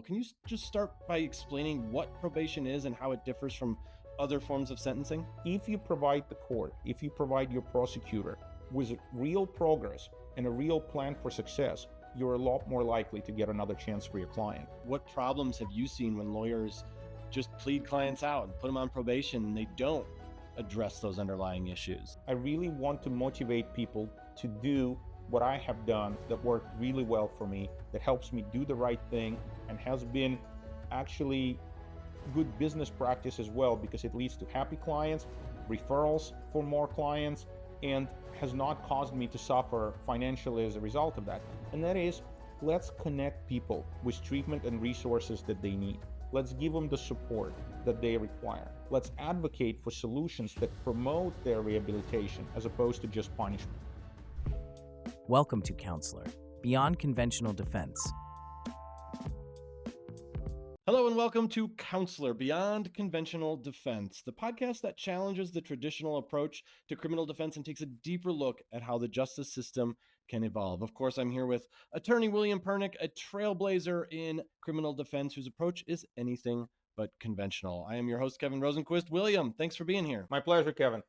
Can you just start by explaining what probation is and how it differs from other forms of sentencing? If you provide the court, if you provide your prosecutor with real progress and a real plan for success, you're a lot more likely to get another chance for your client. What problems have you seen when lawyers just plead clients out and put them on probation and they don't address those underlying issues? I really want to motivate people to do what I have done that worked really well for me, that helps me do the right thing and has been actually good business practice as well, because it leads to happy clients, referrals for more clients, and has not caused me to suffer financially as a result of that. And that is, let's connect people with treatment and resources that they need. Let's give them the support that they require. Let's advocate for solutions that promote their rehabilitation as opposed to just punishment. Welcome to Counselor, Beyond Conventional Defense. Hello and welcome to Counselor, Beyond Conventional Defense, the podcast that challenges the traditional approach to criminal defense and takes a deeper look at how the justice system can evolve. Of course, I'm here with attorney William Pernik, a trailblazer in criminal defense whose approach is anything but conventional. I am your host, Kevin Rosenquist. William, thanks for being here. My pleasure, Kevin.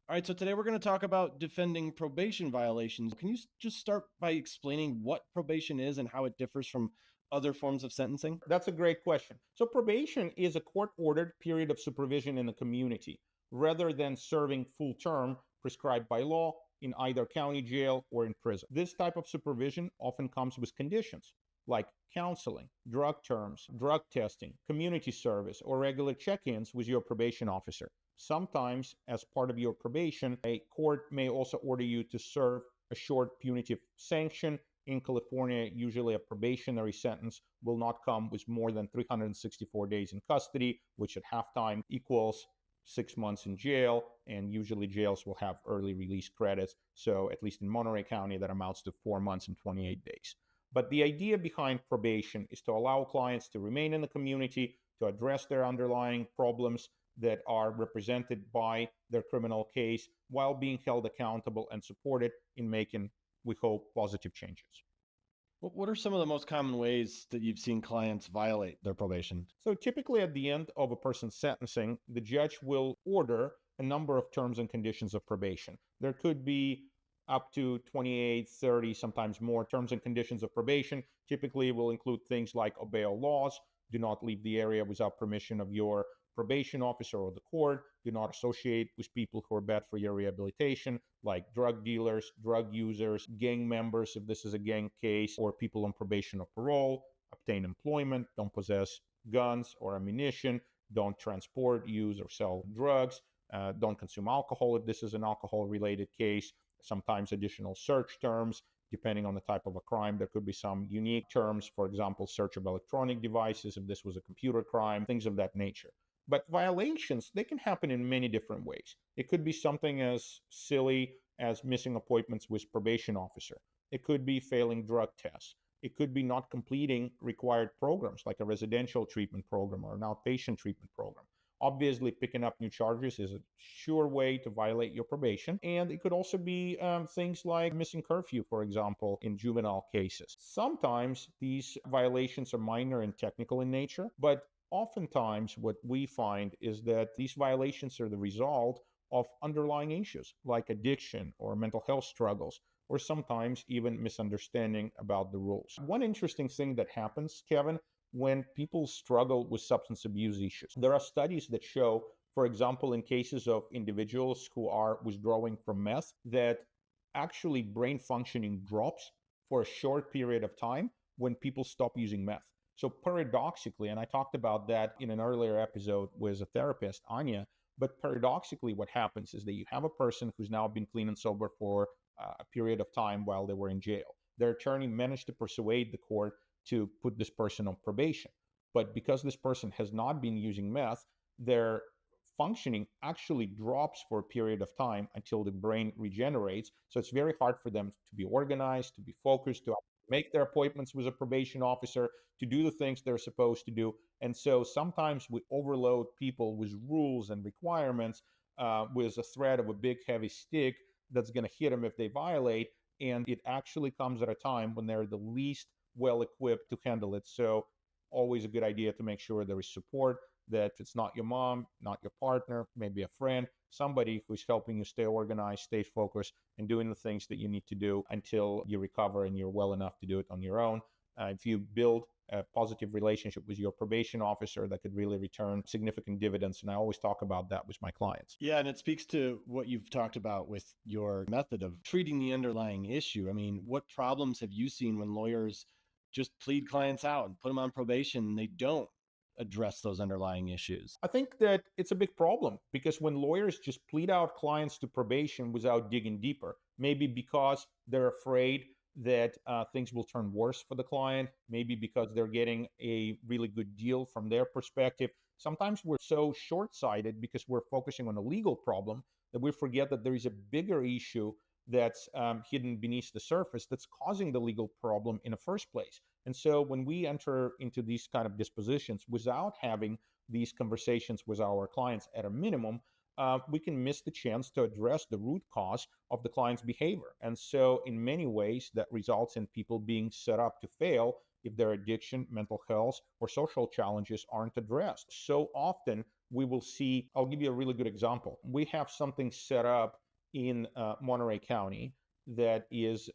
All right, so today we're going to talk about defending probation violations. Can you just start by explaining what probation is and how it differs from other forms of sentencing? That's a great question. So probation is a court-ordered period of supervision in the community, rather than serving full term prescribed by law in either county jail or in prison. This type of supervision often comes with conditions like counseling, drug terms, drug testing, community service, or regular check-ins with your probation officer. Sometimes, as part of your probation, a court may also order you to serve a short punitive sanction. In California, usually a probationary sentence will not come with more than 364 days in custody, which at halftime equals 6 months in jail, and usually jails will have early release credits. So at least in Monterey County, that amounts to 4 months and 28 days. But the idea behind probation is to allow clients to remain in the community, to address their underlying problems that are represented by their criminal case, while being held accountable and supported in making, we hope, positive changes. What are some of the most common ways that you've seen clients violate their probation? So typically at the end of a person's sentencing, the judge will order a number of terms and conditions of probation. There could be up to 28, 30, sometimes more terms and conditions of probation. Typically will include things like obey all laws, do not leave the area without permission of your probation officer or the court, do not associate with people who are bad for your rehabilitation, like drug dealers, drug users, gang members, if this is a gang case, or people on probation or parole, obtain employment, don't possess guns or ammunition, don't transport, use, or sell drugs, don't consume alcohol if this is an alcohol-related case, sometimes additional search terms. Depending on the type of a crime, there could be some unique terms, for example, search of electronic devices if this was a computer crime, things of that nature. But violations, they can happen in many different ways. It could be something as silly as missing appointments with probation officer. It could be failing drug tests. It could be not completing required programs like a residential treatment program or an outpatient treatment program. Obviously, picking up new charges is a sure way to violate your probation. And it could also be things like missing curfew, for example, in juvenile cases. Sometimes these violations are minor and technical in nature, but oftentimes what we find is that these violations are the result of underlying issues like addiction or mental health struggles, or sometimes even misunderstanding about the rules. One interesting thing that happens, Kevin, when people struggle with substance abuse issues, there are studies that show, for example, in cases of individuals who are withdrawing from meth, that actually brain functioning drops for a short period of time when people stop using meth. So paradoxically, and I talked about that in an earlier episode with a therapist, Anya, but paradoxically what happens is that you have a person who's now been clean and sober for a period of time while they were in jail. Their attorney managed to persuade the court to put this person on probation. But because this person has not been using meth, their functioning actually drops for a period of time until the brain regenerates. So it's very hard for them to be organized, to be focused, to make their appointments with a probation officer, to do the things they're supposed to do. And so sometimes we overload people with rules and requirements with a threat of a big heavy stick that's going to hit them if they violate. And it actually comes at a time when they're the least well equipped to handle it. So always a good idea to make sure there is support, that it's not your mom, not your partner, maybe a friend, somebody who's helping you stay organized, stay focused, and doing the things that you need to do until you recover and you're well enough to do it on your own. If you build a positive relationship with your probation officer, that could really return significant dividends. And I always talk about that with my clients. Yeah, and it speaks to what you've talked about with your method of treating the underlying issue. I mean, what problems have you seen when lawyers just plead clients out and put them on probation and they don't address those underlying issues? I think that it's a big problem because when lawyers just plead out clients to probation without digging deeper, maybe because they're afraid that things will turn worse for the client, maybe because they're getting a really good deal from their perspective. Sometimes we're so short sighted because we're focusing on a legal problem that we forget that there is a bigger issue that's hidden beneath the surface that's causing the legal problem in the first place. And so when we enter into these kind of dispositions without having these conversations with our clients at a minimum, we can miss the chance to address the root cause of the client's behavior. And so, in many ways, that results in people being set up to fail if their addiction, mental health, or social challenges aren't addressed. So often, we will see, I'll give you a really good example. We have something set up in Monterey County that is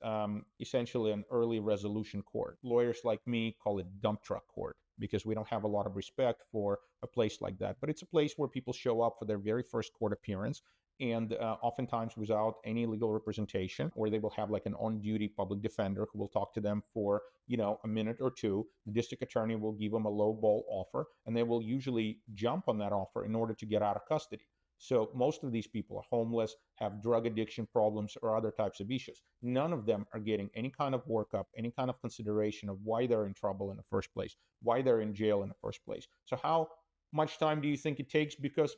essentially an early resolution court. Lawyers like me call it dump truck court because we don't have a lot of respect for a place like that. But it's a place where people show up for their very first court appearance and oftentimes without any legal representation, or they will have like an on-duty public defender who will talk to them for, a minute or two. The district attorney will give them a low ball offer, and they will usually jump on that offer in order to get out of custody. So most of these people are homeless, have drug addiction problems, or other types of issues. None of them are getting any kind of workup, any kind of consideration of why they're in trouble in the first place, why they're in jail in the first place. So how much time do you think it takes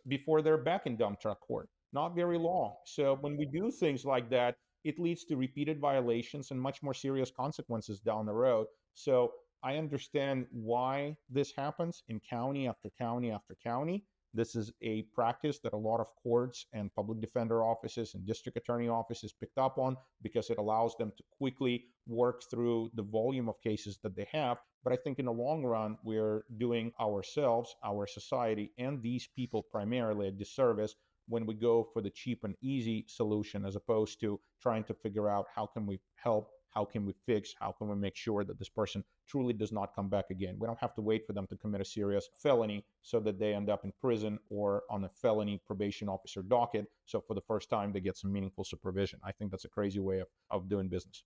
before they're back in dump truck court? Not very long. So when we do things like that, it leads to repeated violations and much more serious consequences down the road. So I understand why this happens in county after county after county. This is a practice that a lot of courts and public defender offices and district attorney offices picked up on because it allows them to quickly work through the volume of cases that they have. But I think in the long run, we're doing ourselves, our society, and these people primarily a disservice when we go for the cheap and easy solution as opposed to trying to figure out how can we help, how can we fix, how can we make sure that this person truly does not come back again. We don't have to wait for them to commit a serious felony so that they end up in prison or on a felony probation officer docket. So for the first time, they get some meaningful supervision. I think that's a crazy way of doing business.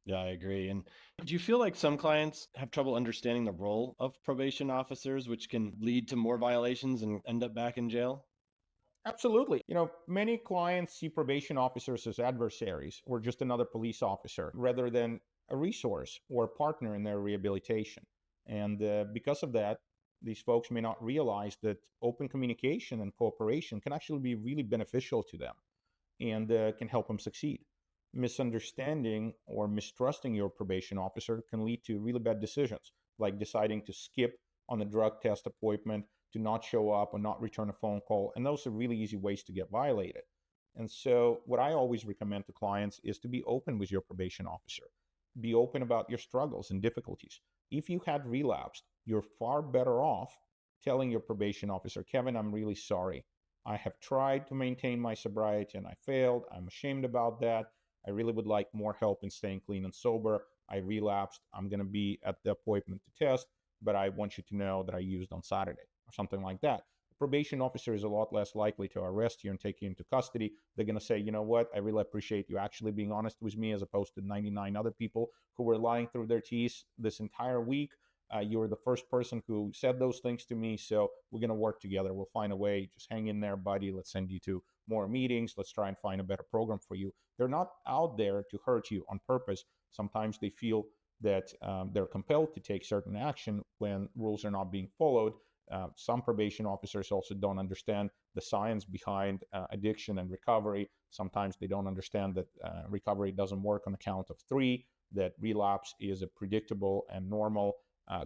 Yeah, I agree. And do you feel like some clients have trouble understanding the role of probation officers, which can lead to more violations and end up back in jail? Absolutely. Many clients see probation officers as adversaries or just another police officer rather than a resource or a partner in their rehabilitation. And because of that, these folks may not realize that open communication and cooperation can actually be really beneficial to them and can help them succeed. Misunderstanding or mistrusting your probation officer can lead to really bad decisions, like deciding to skip on a drug test appointment, to not show up or not return a phone call. And those are really easy ways to get violated. And so, what I always recommend to clients is to be open with your probation officer. Be open about your struggles and difficulties. If you had relapsed, you're far better off telling your probation officer, Kevin, I'm really sorry. I have tried to maintain my sobriety and I failed. I'm ashamed about that. I really would like more help in staying clean and sober. I relapsed. I'm going to be at the appointment to test, but I want you to know that I used on Saturday or something like that. The probation officer is a lot less likely to arrest you and take you into custody. They're going to say, you know what, I really appreciate you actually being honest with me as opposed to 99 other people who were lying through their teeth this entire week. You were the first person who said those things to me, so we're going to work together. We'll find a way. Just hang in there, buddy. Let's send you to more meetings. Let's try and find a better program for you. They're not out there to hurt you on purpose. Sometimes they feel that they're compelled to take certain action when rules are not being followed. Some probation officers also don't understand the science behind addiction and recovery. Sometimes they don't understand that recovery doesn't work on the count of three, that relapse is a predictable and normal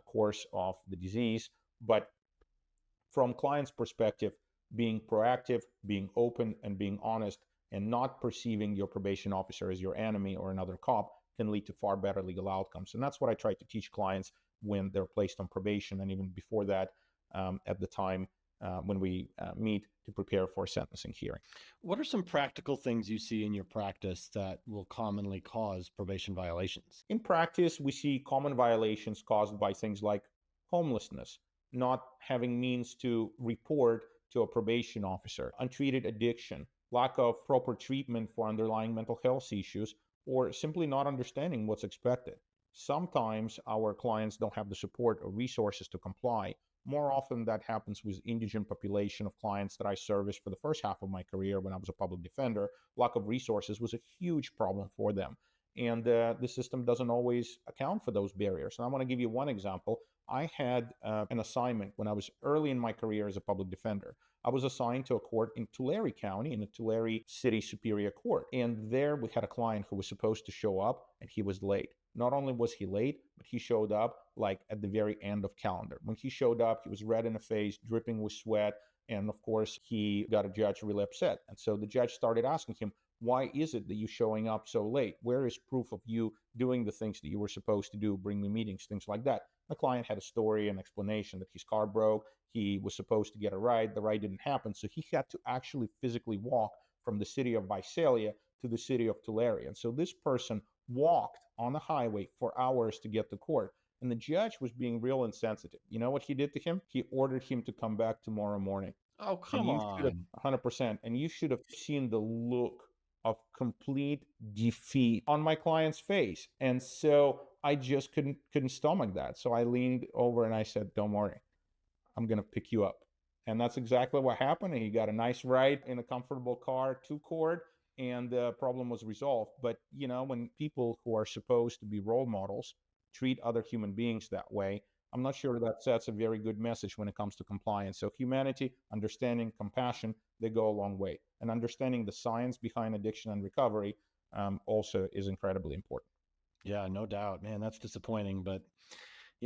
course of the disease. But from client's perspective, being proactive, being open, and being honest, and not perceiving your probation officer as your enemy or another cop can lead to far better legal outcomes. And that's what I try to teach clients when they're placed on probation, and even before that, at the time when we meet to prepare for a sentencing hearing. What are some practical things you see in your practice that will commonly cause probation violations? In practice, we see common violations caused by things like homelessness, not having means to report to a probation officer, untreated addiction, lack of proper treatment for underlying mental health issues, or simply not understanding what's expected. Sometimes our clients don't have the support or resources to comply. More often, that happens with indigent population of clients that I serviced for the first half of my career when I was a public defender. Lack of resources was a huge problem for them. And the system doesn't always account for those barriers. And I want to give you one example. I had an assignment when I was early in my career as a public defender. I was assigned to a court in Tulare County, in the Tulare City Superior Court. And there we had a client who was supposed to show up, and he was late. Not only was he late, but he showed up like at the very end of calendar. When he showed up, he was red in the face, dripping with sweat. And of course, he got a judge really upset. And so the judge started asking him, why is it that you're showing up so late? Where is proof of you doing the things that you were supposed to do, bring me meetings, things like that? The client had a story, an explanation that his car broke. He was supposed to get a ride. The ride didn't happen. So he had to actually physically walk from the city of Visalia to the city of Tulare. And so this person walked on the highway for hours to get to court. And the judge was being real insensitive. You know what he did to him? He ordered him to come back tomorrow morning. Oh, And come you should have on. 100%. And you should have seen the look of complete defeat on my client's face. And so I just couldn't stomach that. So I leaned over and I said, don't worry, I'm going to pick you up. And that's exactly what happened. And he got a nice ride in a comfortable car to court, and the problem was resolved. But, you know, when people who are supposed to be role models treat other human beings that way, I'm not sure that sets a very good message when it comes to compliance. So humanity, understanding, compassion, they go a long way. And understanding the science behind addiction and recovery also is incredibly important. Yeah, no doubt. Man, that's disappointing, but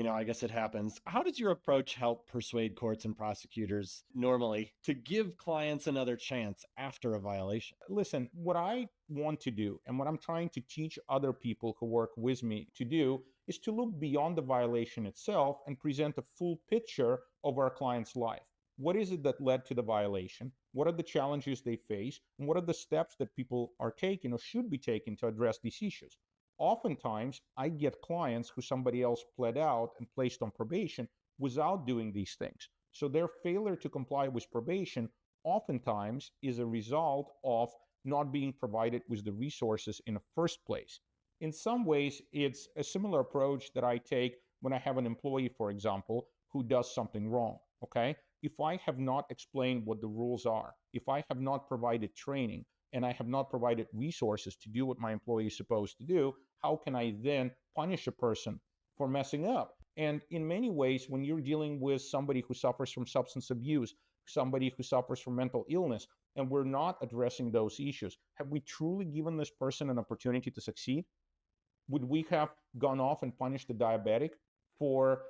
I guess it happens. How does your approach help persuade courts and prosecutors normally to give clients another chance after a violation? Listen, what I want to do and what I'm trying to teach other people who work with me to do is to look beyond the violation itself and present a full picture of our client's life. What is it that led to the violation? What are the challenges they face? And what are the steps that people are taking or should be taking to address these issues? Oftentimes, I get clients who somebody else pled out and placed on probation without doing these things. So their failure to comply with probation oftentimes is a result of not being provided with the resources in the first place. In some ways, it's a similar approach that I take when I have an employee, for example, who does something wrong. Okay? If I have not explained what the rules are, if I have not provided training, and I have not provided resources to do what my employee is supposed to do, how can I then punish a person for messing up? And in many ways, when you're dealing with somebody who suffers from substance abuse, somebody who suffers from mental illness, and we're not addressing those issues, have we truly given this person an opportunity to succeed? Would we have gone off and punished the diabetic for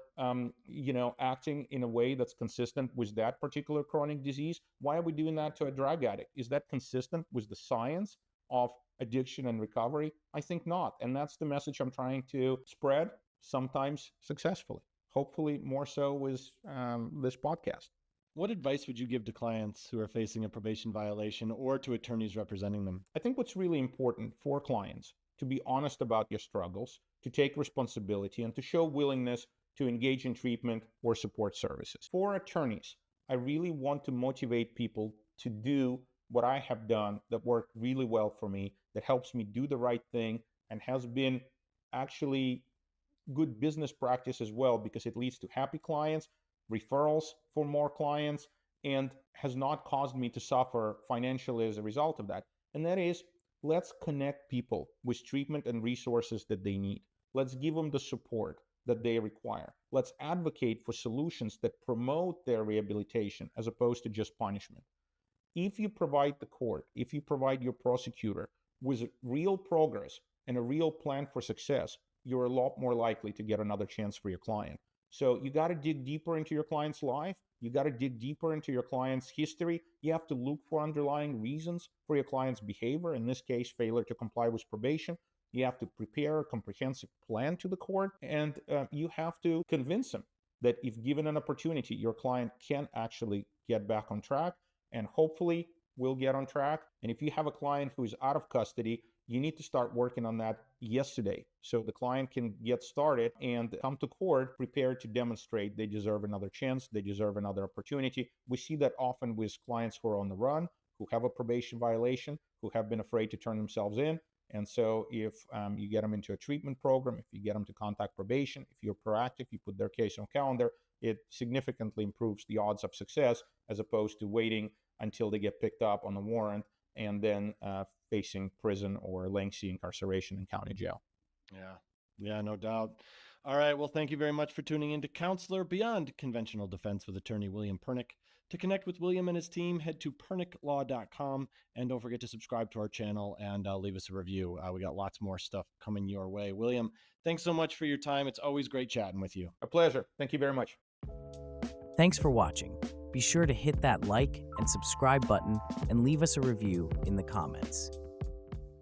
acting in a way that's consistent with that particular chronic disease? Why are we doing that to a drug addict? Is that consistent with the science of addiction and recovery? I think not. And that's the message I'm trying to spread, sometimes successfully, hopefully more so with this podcast. What advice would you give to clients who are facing a probation violation or to attorneys representing them? I think what's really important for clients to be honest about your struggles, to take responsibility, and to show willingness to engage in treatment or support services. For attorneys, I really want to motivate people to do what I have done that worked really well for me, that helps me do the right thing, and has been actually good business practice as well, because it leads to happy clients, referrals for more clients, and has not caused me to suffer financially as a result of that. And that is, let's connect people with treatment and resources that they need. Let's give them the support that they require. Let's advocate for solutions that promote their rehabilitation as opposed to just punishment. If you provide the court, if you provide your prosecutor with real progress and a real plan for success, you're a lot more likely to get another chance for your client. So you got to dig deeper into your client's life. You got to dig deeper into your client's history. You have to look for underlying reasons for your client's behavior, in this case, failure to comply with probation. You have to prepare a comprehensive plan to the court, and you have to convince them that if given an opportunity, your client can actually get back on track, and hopefully will get on track. And if you have a client who is out of custody, you need to start working on that yesterday so the client can get started and come to court prepared to demonstrate they deserve another chance, they deserve another opportunity. We see that often with clients who are on the run, who have a probation violation, who have been afraid to turn themselves in. And so if you get them into a treatment program, if you get them to contact probation, if you're proactive, you put their case on calendar, it significantly improves the odds of success as opposed to waiting until they get picked up on a warrant and then facing prison or lengthy incarceration in county jail. Yeah, no doubt. All right. Well, thank you very much for tuning in to Counselor Beyond Conventional Defense with attorney William Pernik. To connect with William and his team, head to perniklaw.com, and don't forget to subscribe to our channel and leave us a review. We got lots more stuff coming your way. William, thanks so much for your time. It's always great chatting with you. A pleasure. Thank you very much. Thanks for watching. Be sure to hit that like and subscribe button and leave us a review in the comments.